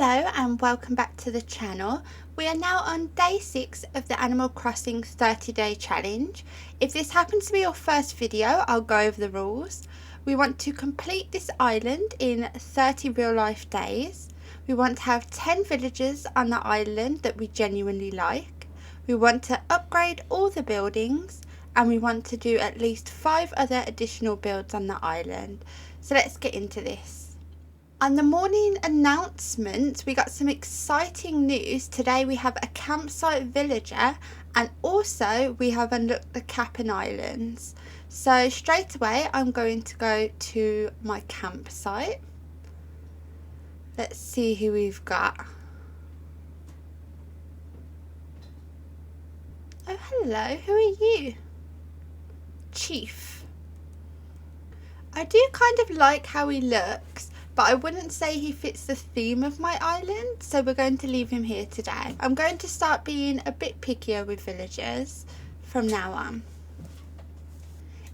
Hello and welcome back to the channel. We are now on day 6 of the Animal Crossing 30-day challenge. If this happens to be your first video, I'll go over the rules. We want to complete this island in 30 real life days. We want to have 10 villagers on the island that we genuinely like. We want to upgrade all the buildings and we want to do at least 5 other additional builds on the island. So let's get into this. On the morning announcement, we got some exciting news. Today we have a campsite villager and also we have unlocked the Cap'n Islands. So straight away I'm going to go to my campsite. Let's see who we've got. Oh hello, who are you? Chief. I do kind of like how he looks, but I wouldn't say he fits the theme of my island, so we're going to leave him here today. I'm going to start being a bit pickier with villagers from now on.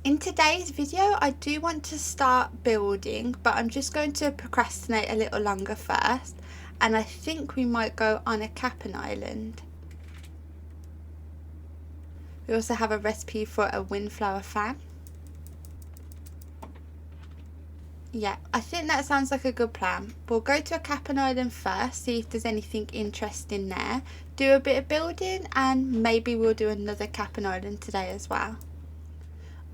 In today's video, I do want to start building, but I'm just going to procrastinate a little longer first, and I think we might go on a Cap'n Island. We also have a recipe for a windflower fan. Yeah, I think that sounds like a good plan. We'll go to a Cap'n Island first, see if there's anything interesting there, do a bit of building, and maybe we'll do another Cap'n Island today as well.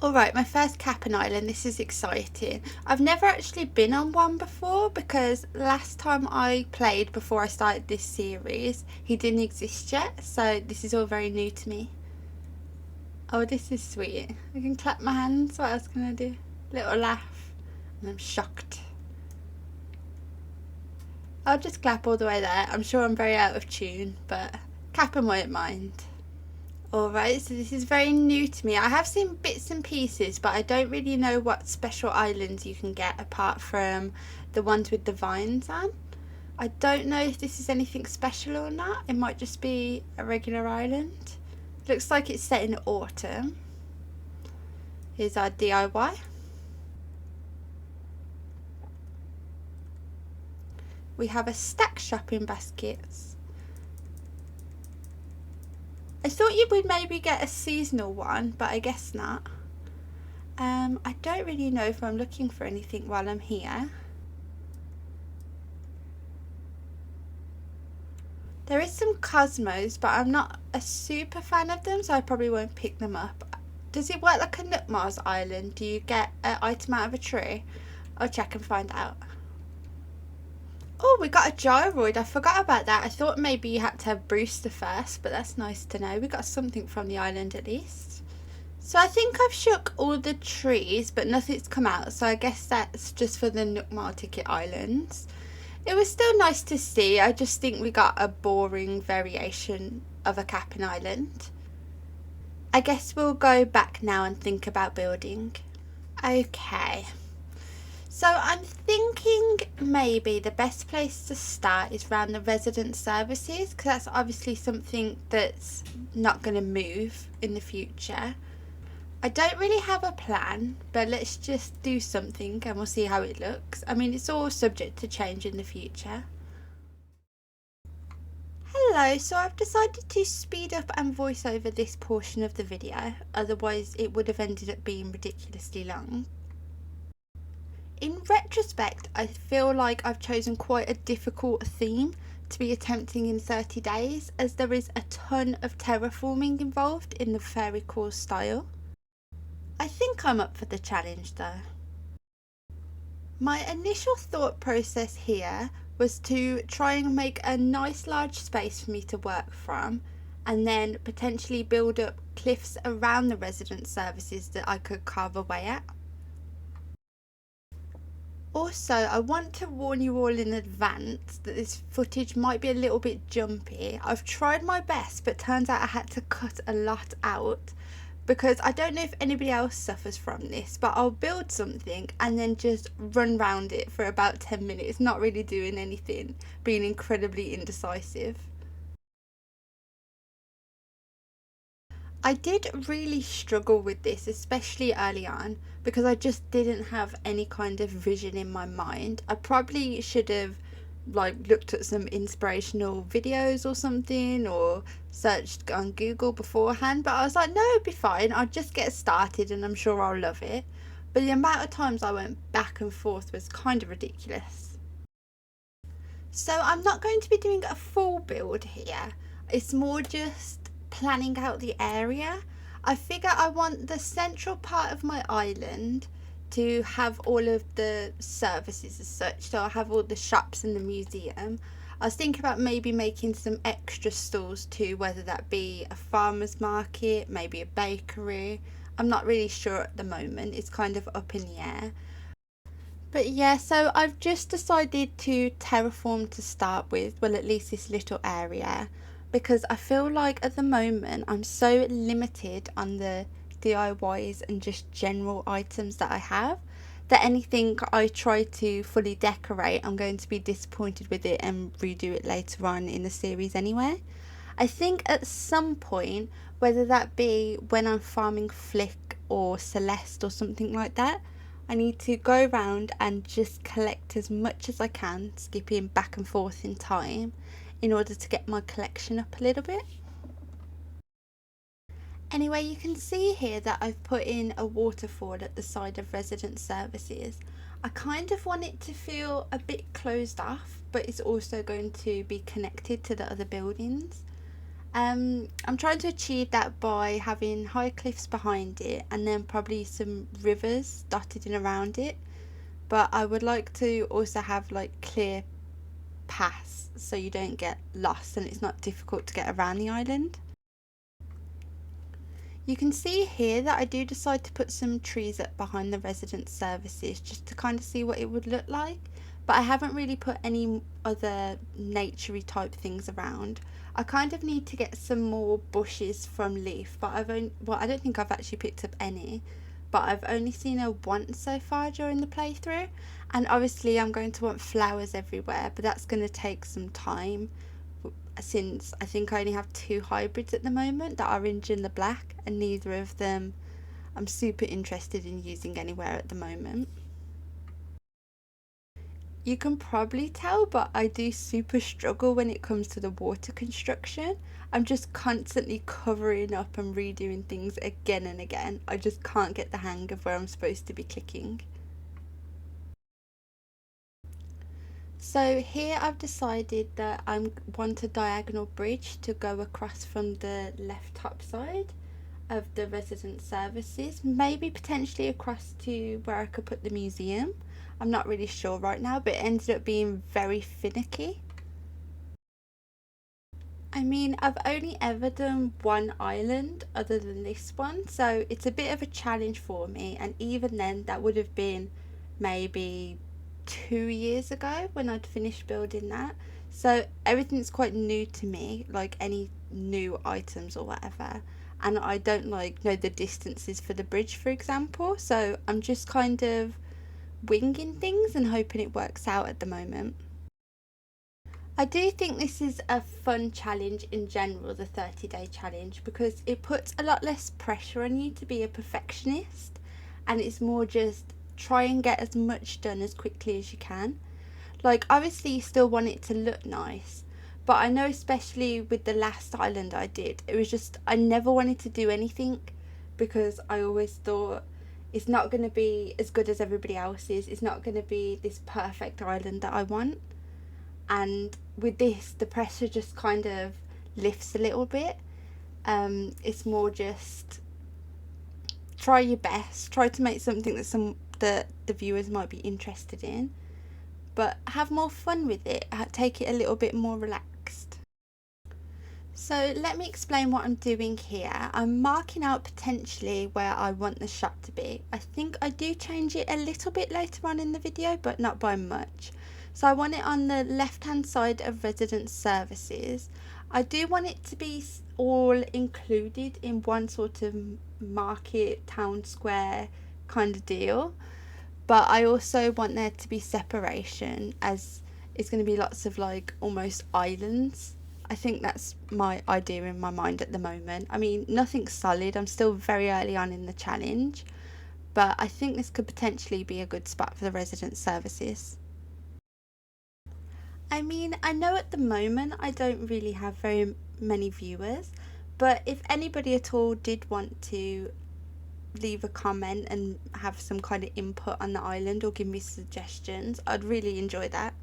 Alright, my first Cap'n Island, this is exciting. I've never actually been on one before because last time I played before I started this series, he didn't exist yet, so this is all very new to me. Oh, this is sweet. I can clap my hands, what else can I do? Little laugh. I'm shocked. I'll just clap all the way there. I'm sure I'm very out of tune, but Cap'n won't mind. Alright, so this is very new to me. I have seen bits and pieces, but I don't really know what special islands you can get apart from the ones with the vines on. I don't know if this is anything special or not. It might just be a regular island. Looks like it's set in autumn. Here's our DIY. We have a stack shopping baskets. I thought you would maybe get a seasonal one, but I guess not. I don't really know if I'm looking for anything while I'm here. There is some Cosmos, but I'm not a super fan of them, so I probably won't pick them up. Does it work like a Nutmars island? Do you get an item out of a tree? I'll check and find out. Oh, we got a gyroid. I forgot about that. I thought maybe you had to have Brewster first, but that's nice to know. We got something from the island at least. So I think I've shook all the trees, but nothing's come out. So I guess that's just for the Nookmar Ticket Islands. It was still nice to see. I just think we got a boring variation of a Cap'n Island. I guess we'll go back now and think about building. Okay. So I'm thinking maybe the best place to start is around the resident services, because that's obviously something that's not going to move in the future. I don't really have a plan, but let's just do something and we'll see how it looks. I mean, it's all subject to change in the future. Hello, so I've decided to speed up and voice over this portion of the video, otherwise it would have ended up being ridiculously long. In retrospect, I feel like I've chosen quite a difficult theme to be attempting in 30 days, as there is a ton of terraforming involved in the Fairycore style. I think I'm up for the challenge though. My initial thought process here was to try and make a nice large space for me to work from, and then potentially build up cliffs around the resident services that I could carve away at. Also, I want to warn you all in advance that this footage might be a little bit jumpy. I've tried my best, but turns out I had to cut a lot out because I don't know if anybody else suffers from this, but I'll build something and then just run round it for about 10 minutes, not really doing anything, being incredibly indecisive. I did really struggle with this, especially early on, because I just didn't have any kind of vision in my mind. I probably should have like looked at some inspirational videos or something, or searched on Google beforehand, but I was like, no, it'd be fine, I'll just get started and I'm sure I'll love it. But the amount of times I went back and forth was kind of ridiculous. So I'm not going to be doing a full build here, it's more just planning out the area. I figure I want the central part of my island to have all of the services as such, so I have all the shops and the museum. I was thinking about maybe making some extra stalls too, whether that be a farmer's market, maybe a bakery. I'm not really sure at the moment, it's kind of up in the air. But yeah, so I've just decided to terraform to start with, well, at least this little area, because I feel like at the moment I'm so limited on the DIYs and just general items that I have, that anything I try to fully decorate, I'm going to be disappointed with it and redo it later on in the series anyway. I think at some point, whether that be when I'm farming Flick or Celeste or something like that, I need to go around and just collect as much as I can, skipping back and forth in time, in order to get my collection up a little bit. Anyway, you can see here that I've put in a waterfall at the side of resident services. I kind of want it to feel a bit closed off, but it's also going to be connected to the other buildings. I'm trying to achieve that by having high cliffs behind it and then probably some rivers dotted in around it. But I would like to also have like clear paths so you don't get lost and it's not difficult to get around the island. You can see here that I do decide to put some trees up behind the resident services just to kind of see what it would look like, but I haven't really put any other naturey type things around. I kind of need to get some more bushes from Leaf, but I don't think I've actually picked up any, but I've only seen her once so far during the playthrough, and obviously I'm going to want flowers everywhere, but that's going to take some time since I think I only have two hybrids at the moment, the orange and the black, and neither of them I'm super interested in using anywhere at the moment. You can probably tell, but I do super struggle when it comes to the water construction. I'm just constantly covering up and redoing things again and again. I just can't get the hang of where I'm supposed to be clicking. So here I've decided that I want a diagonal bridge to go across from the left top side of the resident services, maybe potentially across to where I could put the museum. I'm not really sure right now, but it ended up being very finicky. I mean, I've only ever done one island other than this one, so it's a bit of a challenge for me, and even then that would have been maybe 2 years ago when I'd finished building that. So everything's quite new to me, like any new items or whatever. And I don't like know the distances for the bridge, for example. So I'm just kind of winging things and hoping it works out at the moment. I do think this is a fun challenge in general, the 30-day challenge, because it puts a lot less pressure on you to be a perfectionist, and it's more just try and get as much done as quickly as you can. Like, obviously you still want it to look nice, but I know especially with the last island I did, it was just I never wanted to do anything because I always thought it's not going to be as good as everybody else's, it's not going to be this perfect island that I want. And with this, the pressure just kind of lifts a little bit. It's more just try your best, try to make something that the viewers might be interested in, but have more fun with it, take it a little bit more relaxed. So let me explain what I'm doing here. I'm marking out potentially where I want the shop to be. I think I do change it a little bit later on in the video, but not by much. So I want it on the left hand side of resident services. I do want it to be all included in one sort of market, town square kind of deal. But I also want there to be separation, as it's going to be lots of like almost islands. I think that's my idea in my mind at the moment. I mean, nothing's solid. I'm still very early on in the challenge, but I think this could potentially be a good spot for the resident services. I mean, I know at the moment I don't really have very many viewers, but if anybody at all did want to leave a comment and have some kind of input on the island or give me suggestions, I'd really enjoy that.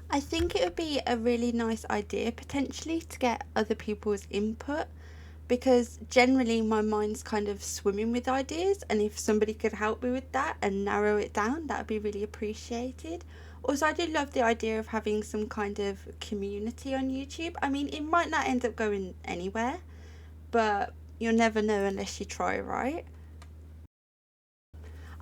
I think it would be a really nice idea potentially to get other people's input, because generally my mind's kind of swimming with ideas, and if somebody could help me with that and narrow it down, that would be really appreciated. Also, I do love the idea of having some kind of community on YouTube. I mean, it might not end up going anywhere, but you'll never know unless you try, right?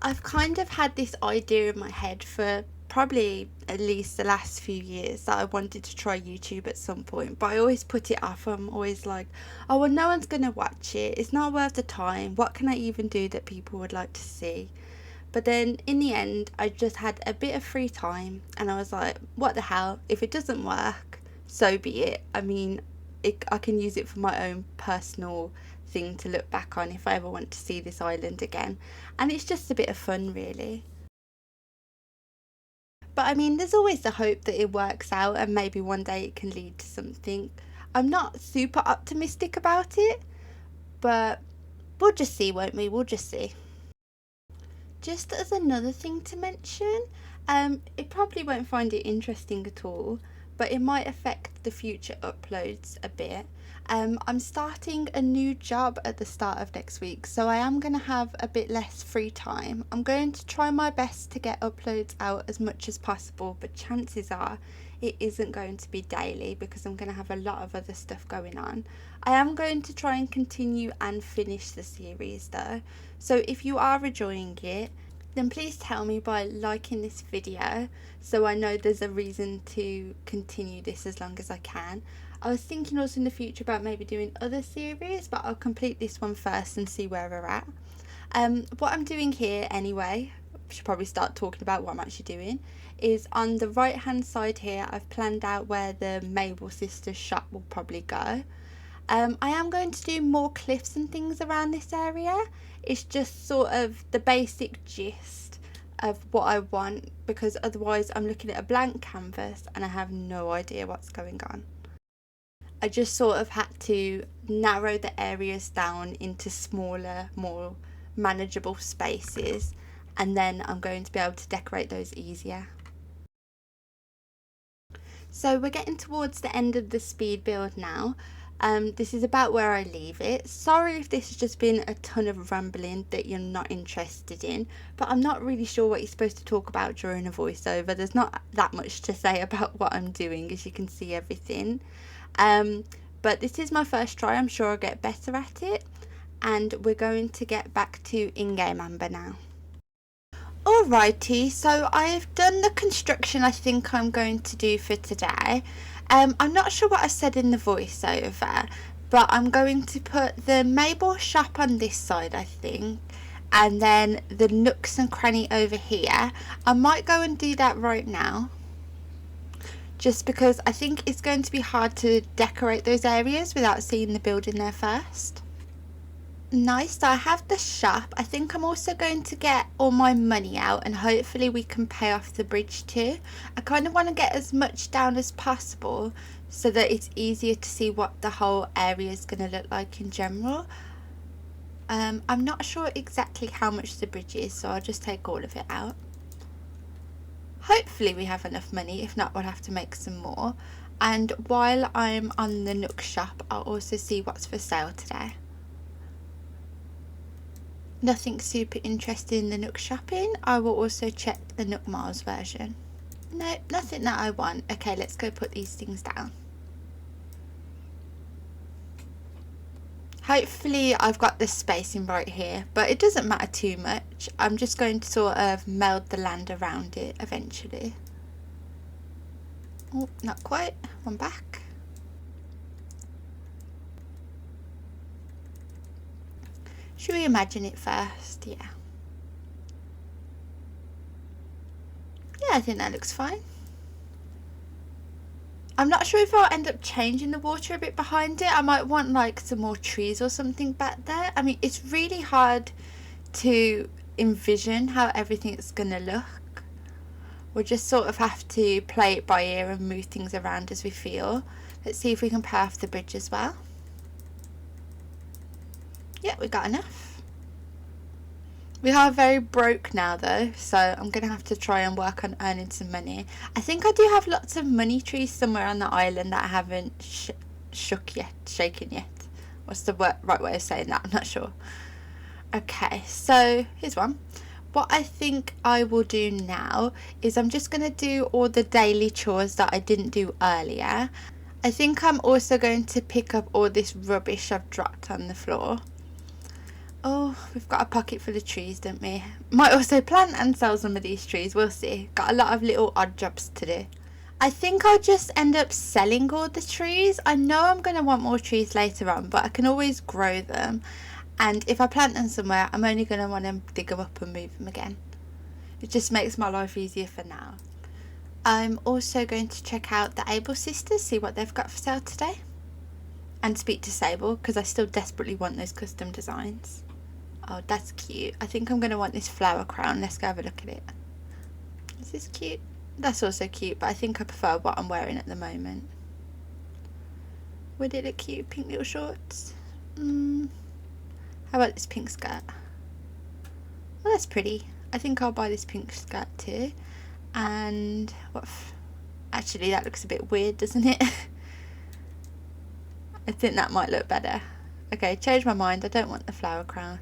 I've kind of had this idea in my head for probably at least the last few years that I wanted to try YouTube at some point, but I always put it off. I'm always like, oh, well, no one's going to watch it. It's not worth the time. What can I even do that people would like to see? But then in the end, I just had a bit of free time and I was like, what the hell? If it doesn't work, so be it. I mean, I can use it for my own personal thing to look back on if I ever want to see this island again. And it's just a bit of fun, really. But I mean, there's always the hope that it works out and maybe one day it can lead to something. I'm not super optimistic about it, but we'll just see, won't we? We'll just see. Just as another thing to mention, it probably won't find it interesting at all, but it might affect the future uploads a bit. I'm starting a new job at the start of next week, so I am going to have a bit less free time. I'm going to try my best to get uploads out as much as possible, but chances are it isn't going to be daily because I'm going to have a lot of other stuff going on. I am going to try and continue and finish the series though, so if you are enjoying it, then please tell me by liking this video so I know there's a reason to continue this as long as I can. I was thinking also in the future about maybe doing other series, but I'll complete this one first and see where we're at. What I'm doing here anyway, I should probably start talking about what I'm actually doing, is on the right hand side here I've planned out where the Mabel Sisters shop will probably go. I am going to do more cliffs and things around this area. It's just sort of the basic gist of what I want, because otherwise I'm looking at a blank canvas and I have no idea what's going on. I just sort of had to narrow the areas down into smaller, more manageable spaces, and then I'm going to be able to decorate those easier. So we're getting towards the end of the speed build now. This is about where I leave it. Sorry if this has just been a ton of rambling that you're not interested in, but I'm not really sure what you're supposed to talk about during a voiceover. There's not that much to say about what I'm doing, as you can see everything. But this is my first try. I'm sure I'll get better at it, and we're going to get back to in-game Amber now. Alrighty, so I've done the construction I think I'm going to do for today. I'm not sure what I said in the voiceover, but I'm going to put the Mabel shop on this side, I think, and then the nooks and cranny over here. I might go and do that right now, just because I think it's going to be hard to decorate those areas without seeing the building there first. Nice, so I have the shop. I think I'm also going to get all my money out and hopefully we can pay off the bridge too. I kind of want to get as much down as possible so that it's easier to see what the whole area is going to look like in general. I'm not sure exactly how much the bridge is, so I'll just take all of it out. Hopefully we have enough money, if not we'll have to make some more. And while I'm on the Nook shop, I'll also see what's for sale today. Nothing super interesting in the Nook shopping. I will also check the Nook Miles version. No, nothing that I want. Okay, let's go put these things down. Hopefully I've got the spacing right here, but it doesn't matter too much. I'm just going to sort of meld the land around it eventually. Oh, not quite. One back. Should we imagine it first? Yeah. Yeah, I think that looks fine. I'm not sure if I'll end up changing the water a bit behind it. I might want like some more trees or something back there. I mean, it's really hard to envision how everything's gonna look We'll just sort of have to play it by ear and move things around as we feel. Let's see if we can pay off the bridge as well. Yeah, we got enough. We are very broke now though, so I'm going to have to try and work on earning some money. I think I do have lots of money trees somewhere on the island that I haven't shaken yet. What's the right way of saying that? I'm not sure. Okay, so here's one. What I think I will do now is I'm just going to do all the daily chores that I didn't do earlier. I think I'm also going to pick up all this rubbish I've dropped on the floor. Oh, we've got a pocket full of trees, don't we? Might also plant and sell some of these trees, we'll see. Got a lot of little odd jobs to do. I think I'll just end up selling all the trees. I know I'm going to want more trees later on, but I can always grow them. And if I plant them somewhere, I'm only going to want to dig them up and move them again. It just makes my life easier for now. I'm also going to check out the Able Sisters, see what they've got for sale today. And speak to Sable, because I still desperately want those custom designs. Oh, that's cute. I think I'm going to want this flower crown. Let's go have a look at it. Is this cute? That's also cute, but I think I prefer what I'm wearing at the moment. Would it look cute? Pink little shorts? How about this pink skirt? Well, that's pretty. I think I'll buy this pink skirt too. And actually, that looks a bit weird, doesn't it? I think that might look better. Okay, change my mind. I don't want the flower crown.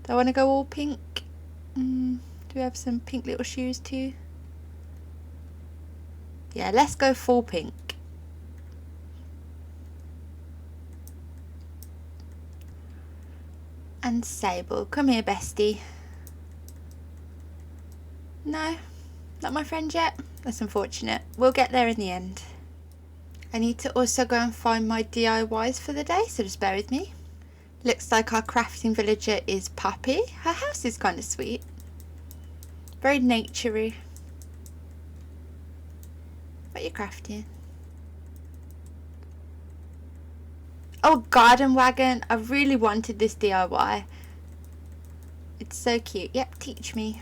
Do I want to go all pink? Do we have some pink little shoes too? Yeah, let's go full pink. And Sable, come here, bestie. No, not my friend yet. That's unfortunate. We'll get there in the end. I need to also go and find my DIYs for the day, so just bear with me. Looks like our crafting villager is Poppy. Her house is kind of sweet. Very naturey. What are you crafting? Oh, garden wagon. I really wanted this DIY. It's so cute. Yep, teach me.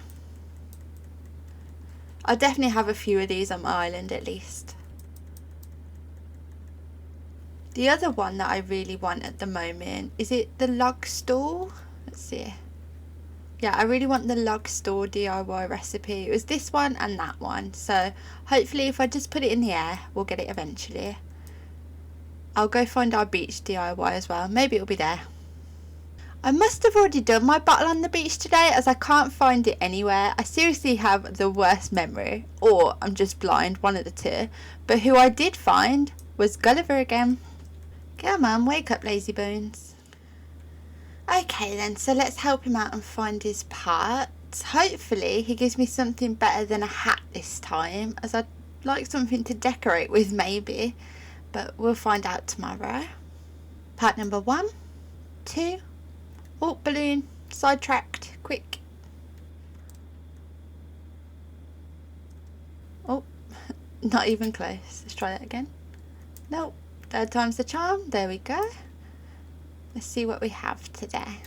I'll definitely have a few of these on my island at least. The other one that I really want at the moment, is it the log store? Let's see. Yeah, I really want the log store DIY recipe. It was this one and that one. So hopefully if I just put it in the air, we'll get it eventually. I'll go find our beach DIY as well. Maybe it'll be there. I must have already done my bottle on the beach today as I can't find it anywhere. I seriously have the worst memory. Or I'm just blind, one of the two. But who I did find was Gulliver again. Come on, wake up, lazy bones. Okay then, so let's help him out and find his parts. Hopefully he gives me something better than a hat this time, as I'd like something to decorate with maybe. But we'll find out tomorrow. Part number 1, 2. Oh, balloon. Sidetracked. Quick. Oh, not even close. Let's try that again. Nope. Third time's the charm. There we go. Let's see what we have today.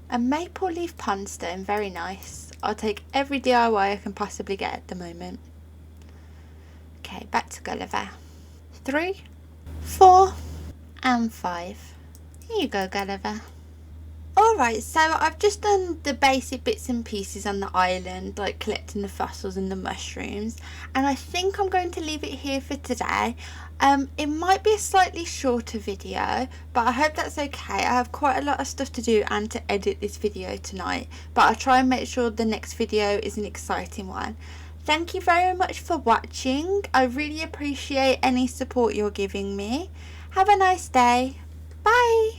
A maple leaf pond stone. Very nice. I'll take every DIY I can possibly get at the moment. Okay, back to Gulliver. 3, 4, and 5. Here you go, Gulliver. Alright, so I've just done the basic bits and pieces on the island, like collecting the fossils and the mushrooms, and I think I'm going to leave it here for today. It might be a slightly shorter video, but I hope that's okay. I have quite a lot of stuff to do and to edit this video tonight, but I'll try and make sure the next video is an exciting one. Thank you very much for watching. I really appreciate any support you're giving me. Have a nice day. Bye.